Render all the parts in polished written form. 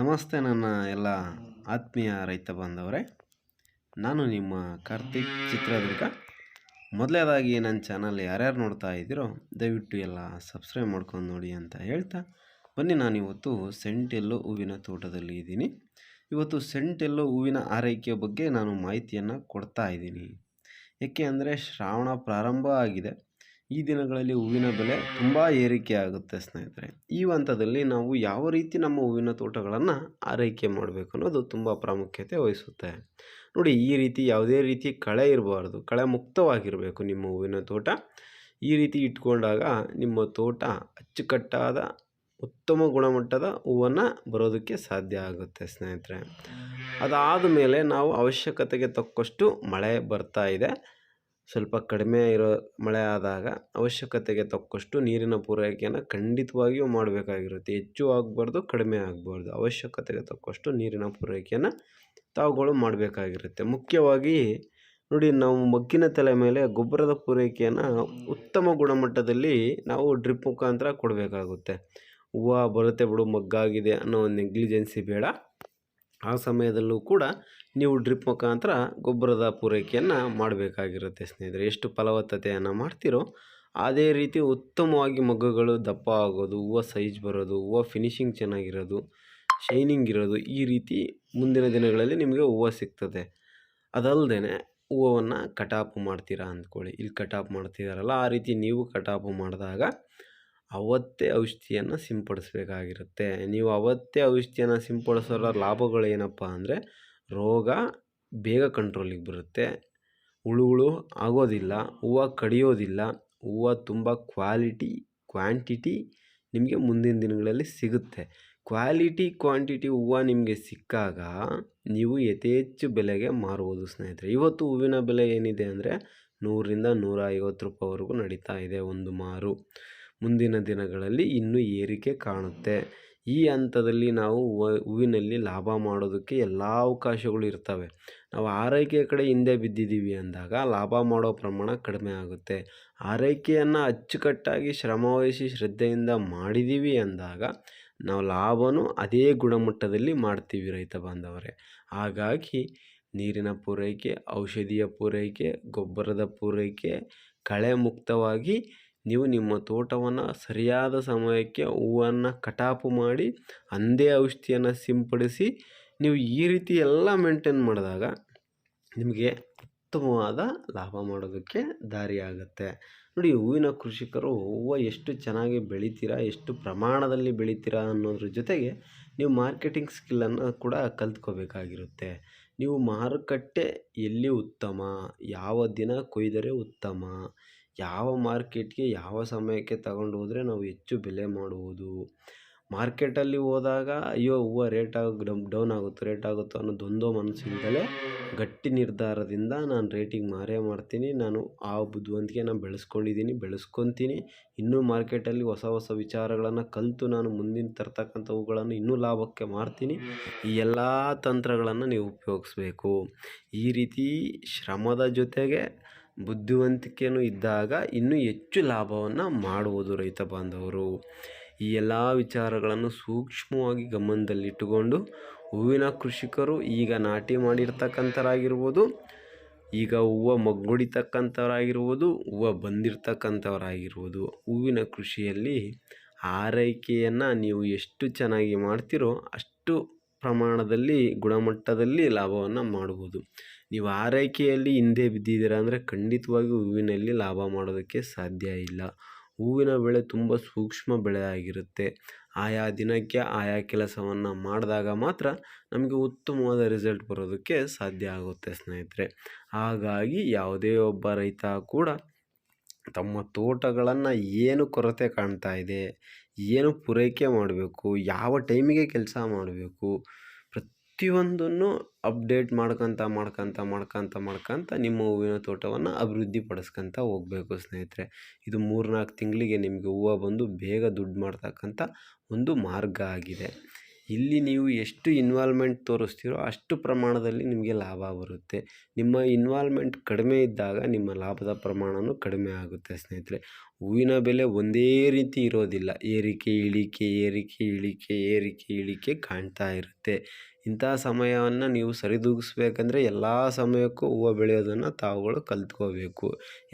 ನಮಸ್ತೆ ನನ್ನ ಎಲ್ಲ ಆತ್ಮೀಯ ರೈತ ಬಾಂಧವರೇ. ನಾನು ನಿಮ್ಮ ಕಾರ್ತಿಕ್ ಚಿತ್ರದುರ್ಗ. ಮೊದಲನೇದಾಗಿ ನನ್ನ ಚಾನಲ್ ಯಾರ್ಯಾರು ನೋಡ್ತಾ ಇದ್ದೀರೋ ದಯವಿಟ್ಟು ಎಲ್ಲ ಸಬ್ಸ್ಕ್ರೈಬ್ ಮಾಡ್ಕೊಂಡು ನೋಡಿ ಅಂತ ಹೇಳ್ತಾ ಬನ್ನಿ. ನಾನಿವತ್ತು ಸೆಂಟೆಲ್ಲೋ ಹೂವಿನ ತೋಟದಲ್ಲಿ ಇದ್ದೀನಿ. ಇವತ್ತು ಸೆಂಟೆಲ್ಲೋ ಹೂವಿನ ಆರೈಕೆಯ ಬಗ್ಗೆ ನಾನು ಮಾಹಿತಿಯನ್ನು ಕೊಡ್ತಾ ಇದ್ದೀನಿ. ಏಕೆ ಅಂದರೆ ಶ್ರಾವಣ ಪ್ರಾರಂಭ ಆಗಿದೆ. ಈ ದಿನಗಳಲ್ಲಿ ಹೂವಿನ ಬೆಲೆ ತುಂಬ ಏರಿಕೆ ಆಗುತ್ತೆ ಸ್ನೇಹಿತರೆ. ಈ ಹಂತದಲ್ಲಿ ನಾವು ಯಾವ ರೀತಿ ನಮ್ಮ ಹೂವಿನ ತೋಟಗಳನ್ನು ಆರೈಕೆ ಮಾಡಬೇಕು ಅನ್ನೋದು ತುಂಬ ಪ್ರಾಮುಖ್ಯತೆ ವಹಿಸುತ್ತೆ. ನೋಡಿ, ಈ ರೀತಿ ಯಾವುದೇ ರೀತಿ ಕಳೆ ಇರಬಾರ್ದು, ಕಳೆ ಮುಕ್ತವಾಗಿರಬೇಕು ನಿಮ್ಮ ಹೂವಿನ ತೋಟ. ಈ ರೀತಿ ಇಟ್ಕೊಂಡಾಗ ನಿಮ್ಮ ತೋಟ ಅಚ್ಚುಕಟ್ಟಾದ ಉತ್ತಮ ಗುಣಮಟ್ಟದ ಹೂವನ್ನು ಬರೋದಕ್ಕೆ ಸಾಧ್ಯ ಆಗುತ್ತೆ ಸ್ನೇಹಿತರೆ. ಅದಾದ ಮೇಲೆ ನಾವು ಅವಶ್ಯಕತೆಗೆ ತಕ್ಕಷ್ಟು ಮಳೆ ಬರ್ತಾ ಇದೆ, ಸ್ವಲ್ಪ ಕಡಿಮೆ ಇರೋ ಮಳೆ ಆದಾಗ ಅವಶ್ಯಕತೆಗೆ ತಕ್ಕಷ್ಟು ನೀರಿನ ಪೂರೈಕೆಯನ್ನು ಖಂಡಿತವಾಗಿಯೂ ಮಾಡಬೇಕಾಗಿರುತ್ತೆ. ಹೆಚ್ಚು ಆಗಬಾರ್ದು, ಕಡಿಮೆ ಆಗಬಾರ್ದು. ಅವಶ್ಯಕತೆಗೆ ತಕ್ಕಷ್ಟು ನೀರಿನ ಪೂರೈಕೆಯನ್ನು ತಾವುಗಳು ಮಾಡಬೇಕಾಗಿರುತ್ತೆ. ಮುಖ್ಯವಾಗಿ ನೋಡಿ, ನಾವು ಮಗ್ಗಿನ ತಲೆ ಮೇಲೆ ಗೊಬ್ಬರದ ಪೂರೈಕೆಯನ್ನು ಉತ್ತಮ ಗುಣಮಟ್ಟದಲ್ಲಿ ನಾವು ಡ್ರಿಪ್ ಮುಖಾಂತರ ಕೊಡಬೇಕಾಗುತ್ತೆ. ಹೂವು ಬರುತ್ತೆ ಬಿಡು, ಮಗ್ಗಾಗಿದೆ ಅನ್ನೋ ಒಂದು ನೆಗ್ಲಿಜೆನ್ಸಿ ಬೇಡ. ಆ ಸಮಯದಲ್ಲೂ ಕೂಡ ನೀವು ಡ್ರಿಪ್ ಮುಖಾಂತರ ಗೊಬ್ಬರದ ಪೂರೈಕೆಯನ್ನು ಮಾಡಬೇಕಾಗಿರುತ್ತೆ ಸ್ನೇಹಿತರೆ. ಎಷ್ಟು ಫಲವತ್ತತೆಯನ್ನು ಮಾಡ್ತೀರೋ ಅದೇ ರೀತಿ ಉತ್ತಮವಾಗಿ ಮೊಗ್ಗುಗಳು ದಪ್ಪ ಆಗೋದು, ಹೂವು ಸೈಜ್ ಬರೋದು, ಹೂವು ಫಿನಿಶಿಂಗ್ ಚೆನ್ನಾಗಿರೋದು, ಶೈನಿಂಗ್ ಇರೋದು, ಈ ರೀತಿ ಮುಂದಿನ ದಿನಗಳಲ್ಲಿ ನಿಮಗೆ ಹೂವು ಸಿಗ್ತದೆ. ಅದಲ್ಲದೆ ಹೂವನ್ನು ಕಟಾಪು ಮಾಡ್ತೀರಾ ಅಂದ್ಕೊಳ್ಳಿ, ಇಲ್ಲಿ ಕಟಾಪು ಮಾಡ್ತಿದ್ದಾರಲ್ಲ, ಆ ರೀತಿ ನೀವು ಕಟಾಪು ಮಾಡಿದಾಗ ಅವತ್ತೇ ಔಷಧಿಯನ್ನು ಸಿಂಪಡಿಸ್ಬೇಕಾಗಿರುತ್ತೆ. ನೀವು ಅವತ್ತೇ ಔಷಧಿಯನ್ನು ಸಿಂಪಡಿಸೋರ ಲಾಭಗಳು ಏನಪ್ಪ ಅಂದರೆ, ರೋಗ ಬೇಗ ಕಂಟ್ರೋಲಿಗೆ ಬರುತ್ತೆ, ಹುಳುಗಳು ಆಗೋದಿಲ್ಲ, ಹೂವು ಕಡಿಯೋದಿಲ್ಲ, ಹೂವು ತುಂಬ ಕ್ವಾಂಟಿಟಿ ನಿಮಗೆ ಮುಂದಿನ ದಿನಗಳಲ್ಲಿ ಸಿಗುತ್ತೆ. ಕ್ವಾಂಟಿಟಿ ಹೂವು ನಿಮಗೆ ಸಿಕ್ಕಾಗ ನೀವು ಯಥೇಚ್ಛ ಬೆಲೆಗೆ ಮಾರುವುದು ಸ್ನೇಹಿತರೆ. ಇವತ್ತು ಹೂವಿನ ಬೆಲೆ ಏನಿದೆ ಅಂದರೆ 100ರಿಂದ 150 ರೂಪಾಯಿವರೆಗೂ ನಡೀತಾ ಇದೆ ಒಂದು ಮಾರು. ಮುಂದಿನ ದಿನಗಳಲ್ಲಿ ಇನ್ನೂ ಏರಿಕೆ ಕಾಣುತ್ತೆ. ಈ ಹಂತದಲ್ಲಿ ನಾವು ಹೂವಿನಲ್ಲಿ ಲಾಭ ಮಾಡೋದಕ್ಕೆ ಎಲ್ಲ ಅವಕಾಶಗಳು ಇರ್ತವೆ. ನಾವು ಆರೈಕೆಯ ಕಡೆ ಹಿಂದೆ ಬಿದ್ದಿದ್ದೀವಿ ಅಂದಾಗ ಲಾಭ ಮಾಡೋ ಪ್ರಮಾಣ ಕಡಿಮೆ ಆಗುತ್ತೆ. ಆರೈಕೆಯನ್ನು ಅಚ್ಚುಕಟ್ಟಾಗಿ ಶ್ರಮವಹಿಸಿ ಶ್ರದ್ಧೆಯಿಂದ ಮಾಡಿದ್ದೀವಿ ಅಂದಾಗ ನಾವು ಲಾಭನೂ ಅದೇ ಗುಣಮಟ್ಟದಲ್ಲಿ ಮಾಡ್ತೀವಿ ರೈತ ಬಾಂಧವರೇ. ಹಾಗಾಗಿ ನೀರಿನ ಪೂರೈಕೆ, ಔಷಧಿಯ ಪೂರೈಕೆ, ಗೊಬ್ಬರದ ಪೂರೈಕೆ, ಕಳೆ ಮುಕ್ತವಾಗಿ ನೀವು ನಿಮ್ಮ ತೋಟವನ್ನು ಸರಿಯಾದ ಸಮಯಕ್ಕೆ ಹೂವನ್ನು ಕಟಾಪು ಮಾಡಿ ಅಂದೇ ಔಷಧಿಯನ್ನು ಸಿಂಪಡಿಸಿ ನೀವು ಈ ರೀತಿ ಎಲ್ಲ ಮೇಂಟೈನ್ ಮಾಡಿದಾಗ ನಿಮಗೆ ಉತ್ತಮವಾದ ಲಾಭ ಮಾಡೋದಕ್ಕೆ ದಾರಿಯಾಗುತ್ತೆ. ನೋಡಿ, ಹೂವಿನ ಕೃಷಿಕರು ಹೂವು ಎಷ್ಟು ಚೆನ್ನಾಗಿ ಬೆಳಿತೀರಾ, ಎಷ್ಟು ಪ್ರಮಾಣದಲ್ಲಿ ಬೆಳಿತೀರಾ ಅನ್ನೋದ್ರ ಜೊತೆಗೆ ನೀವು ಮಾರ್ಕೆಟಿಂಗ್ ಸ್ಕಿಲ್ಲನ್ನು ಕೂಡ ಕಲ್ತ್ಕೋಬೇಕಾಗಿರುತ್ತೆ. ನೀವು ಮಾರುಕಟ್ಟೆ ಎಲ್ಲಿ ಉತ್ತಮ, ಯಾವ ದಿನ ಕೊಯ್ದರೆ ಉತ್ತಮ, ಯಾವ ಮಾರ್ಕೆಟ್ಗೆ ಯಾವ ಸಮಯಕ್ಕೆ ತಗೊಂಡು ಹೋದರೆ ನಾವು ಹೆಚ್ಚು ಬೆಲೆ ಮಾಡುವುದು, ಮಾರ್ಕೆಟಲ್ಲಿ ಹೋದಾಗ ಅಯ್ಯೋ ಹೂವು ರೇಟ್ ಡೌನ್ ಆಗುತ್ತೋ ಅನ್ನೋದೊಂದೋ ಮನಸ್ಸಿಂದಲೇ ಗಟ್ಟಿ ನಿರ್ಧಾರದಿಂದ ನಾನು ರೇಟಿಗೆ ಮಾರೇ ಮಾಡ್ತೀನಿ, ನಾನು ಆ ಬುದ್ಧಿವಂತಿಕೆನ ಬೆಳೆಸ್ಕೊತೀನಿ, ಇನ್ನೂ ಮಾರ್ಕೆಟಲ್ಲಿ ಹೊಸ ವಿಚಾರಗಳನ್ನು ಕಲಿತು ನಾನು ಮುಂದಿನ ತರ್ತಕ್ಕಂಥ ಹೂಗಳನ್ನು ಇನ್ನೂ ಲಾಭಕ್ಕೆ ಮಾರ್ತೀನಿ. ಈ ಎಲ್ಲ ತಂತ್ರಗಳನ್ನು ನೀವು ಉಪಯೋಗಿಸ್ಬೇಕು. ಈ ರೀತಿ ಶ್ರಮದ ಜೊತೆಗೆ ಬುದ್ಧಿವಂತಿಕೆಯೂ ಇದ್ದಾಗ ಇನ್ನೂ ಹೆಚ್ಚು ಲಾಭವನ್ನು ಮಾಡುವುದು ರೈತ ಬಾಂಧವರು. ಈ ಎಲ್ಲ ವಿಚಾರಗಳನ್ನು ಸೂಕ್ಷ್ಮವಾಗಿ ಗಮನದಲ್ಲಿಟ್ಟುಕೊಂಡು ಹೂವಿನ ಕೃಷಿಕರು ಈಗ ನಾಟಿ ಮಾಡಿರ್ತಕ್ಕಂಥವರಾಗಿರ್ಬೋದು, ಈಗ ಹೂವು ಮೊಗ್ಗೊಡಿತಕ್ಕಂಥವರಾಗಿರ್ಬೋದು, ಹೂವು ಬಂದಿರತಕ್ಕಂಥವರಾಗಿರ್ಬೋದು, ಹೂವಿನ ಕೃಷಿಯಲ್ಲಿ ಆರೈಕೆಯನ್ನು ನೀವು ಎಷ್ಟು ಚೆನ್ನಾಗಿ ಮಾಡ್ತೀರೋ ಅಷ್ಟು ಪ್ರಮಾಣದಲ್ಲಿ ಗುಣಮಟ್ಟದಲ್ಲಿ ಲಾಭವನ್ನು ಮಾಡ್ಬೋದು. ನೀವು ಆರೈಕೆಯಲ್ಲಿ ಹಿಂದೆ ಬಿದ್ದಿದ್ದೀರ ಅಂದರೆ ಖಂಡಿತವಾಗಿಯೂ ಹೂವಿನಲ್ಲಿ ಲಾಭ ಮಾಡೋದಕ್ಕೆ ಸಾಧ್ಯ ಇಲ್ಲ. ಹೂವಿನ ಬೆಳೆ ತುಂಬ ಸೂಕ್ಷ್ಮ ಬೆಳೆ ಆಗಿರುತ್ತೆ. ಆಯಾ ದಿನಕ್ಕೆ ಆಯಾ ಕೆಲಸವನ್ನು ಮಾಡಿದಾಗ ಮಾತ್ರ ನಮಗೆ ಉತ್ತಮವಾದ ರಿಸಲ್ಟ್ ಬರೋದಕ್ಕೆ ಸಾಧ್ಯ ಆಗುತ್ತೆ ಸ್ನೇಹಿತರೆ. ಹಾಗಾಗಿ ಯಾವುದೇ ಒಬ್ಬ ರೈತ ಕೂಡ ತಮ್ಮ ತೋಟಗಳನ್ನು ಏನು ಕೊರತೆ ಕಾಣ್ತಾ ಇದೆ, ಏನು ಪೂರೈಕೆ ಮಾಡಬೇಕು, ಯಾವ ಟೈಮಿಗೆ ಕೆಲಸ ಮಾಡಬೇಕು, ಪ್ರತಿಯೊಂದನ್ನು ಅಪ್ಡೇಟ್ ಮಾಡ್ಕೊತ ನಿಮ್ಮ ಹೂವಿನ ತೋಟವನ್ನು ಅಭಿವೃದ್ಧಿ ಪಡಿಸ್ಕೊತ ಹೋಗಬೇಕು ಸ್ನೇಹಿತರೆ. ಇದು 3-4 ತಿಂಗಳಿಗೆ ನಿಮಗೆ ಹೂವು ಬಂದು ಬೇಗ ದುಡ್ಡು ಮಾಡ್ತಕ್ಕಂಥ ಒಂದು ಮಾರ್ಗ ಆಗಿದೆ. ಇಲ್ಲಿ ನೀವು ಎಷ್ಟು ಇನ್ವಾಲ್ವ್ಮೆಂಟ್ ತೋರಿಸ್ತೀರೋ ಅಷ್ಟು ಪ್ರಮಾಣದಲ್ಲಿ ನಿಮಗೆ ಲಾಭ ಬರುತ್ತೆ. ನಿಮ್ಮ ಇನ್ವಾಲ್ವ್ಮೆಂಟ್ ಕಡಿಮೆ ಇದ್ದಾಗ ನಿಮ್ಮ ಲಾಭದ ಪ್ರಮಾಣವೂ ಕಡಿಮೆ ಆಗುತ್ತೆ ಸ್ನೇಹಿತರೆ. ಹೂವಿನ ಬೆಲೆ ಒಂದೇ ರೀತಿ ಇರೋದಿಲ್ಲ, ಏರಿಕೆ ಇಳಿಕೆ ಏರಿಕೆ ಇಳಿಕೆ ಏರಿಕೆ ಇಳಿಕೆ ಕಾಣ್ತಾ ಇರುತ್ತೆ. ಇಂಥ ಸಮಯವನ್ನು ನೀವು ಸರಿದೂಗಿಸ್ಬೇಕಂದ್ರೆ ಎಲ್ಲ ಸಮಯಕ್ಕೂ ಹೂವು ಬೆಳೆಯೋದನ್ನು ತಾವುಗಳು ಕಲ್ತ್ಕೋಬೇಕು.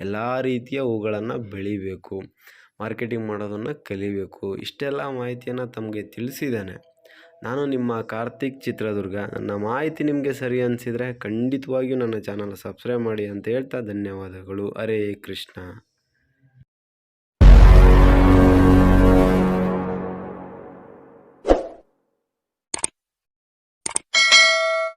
ಎಲ್ಲ ರೀತಿಯ ಹೂಗಳನ್ನು ಬೆಳಿಬೇಕು, ಮಾರ್ಕೆಟಿಂಗ್ ಮಾಡೋದನ್ನು ಕಲಿಬೇಕು. ಇಷ್ಟೆಲ್ಲ ಮಾಹಿತಿಯನ್ನು ತಮಗೆ ತಿಳಿಸಿದ್ದೇನೆ. ನಾನು ನಿಮ್ಮ ಕಾರ್ತಿಕ್ ಚಿತ್ರದುರ್ಗ. ನನ್ನ ಮಾಹಿತಿ ನಿಮಗೆ ಸರಿ ಅನಿಸಿದರೆ ಖಂಡಿತವಾಗಿಯೂ ನನ್ನ ಚಾನಲ್ ಸಬ್ಸ್ಕ್ರೈಬ್ ಮಾಡಿ ಅಂತ ಹೇಳ್ತಾ ಧನ್ಯವಾದಗಳು. ಹರೇ ಕೃಷ್ಣ.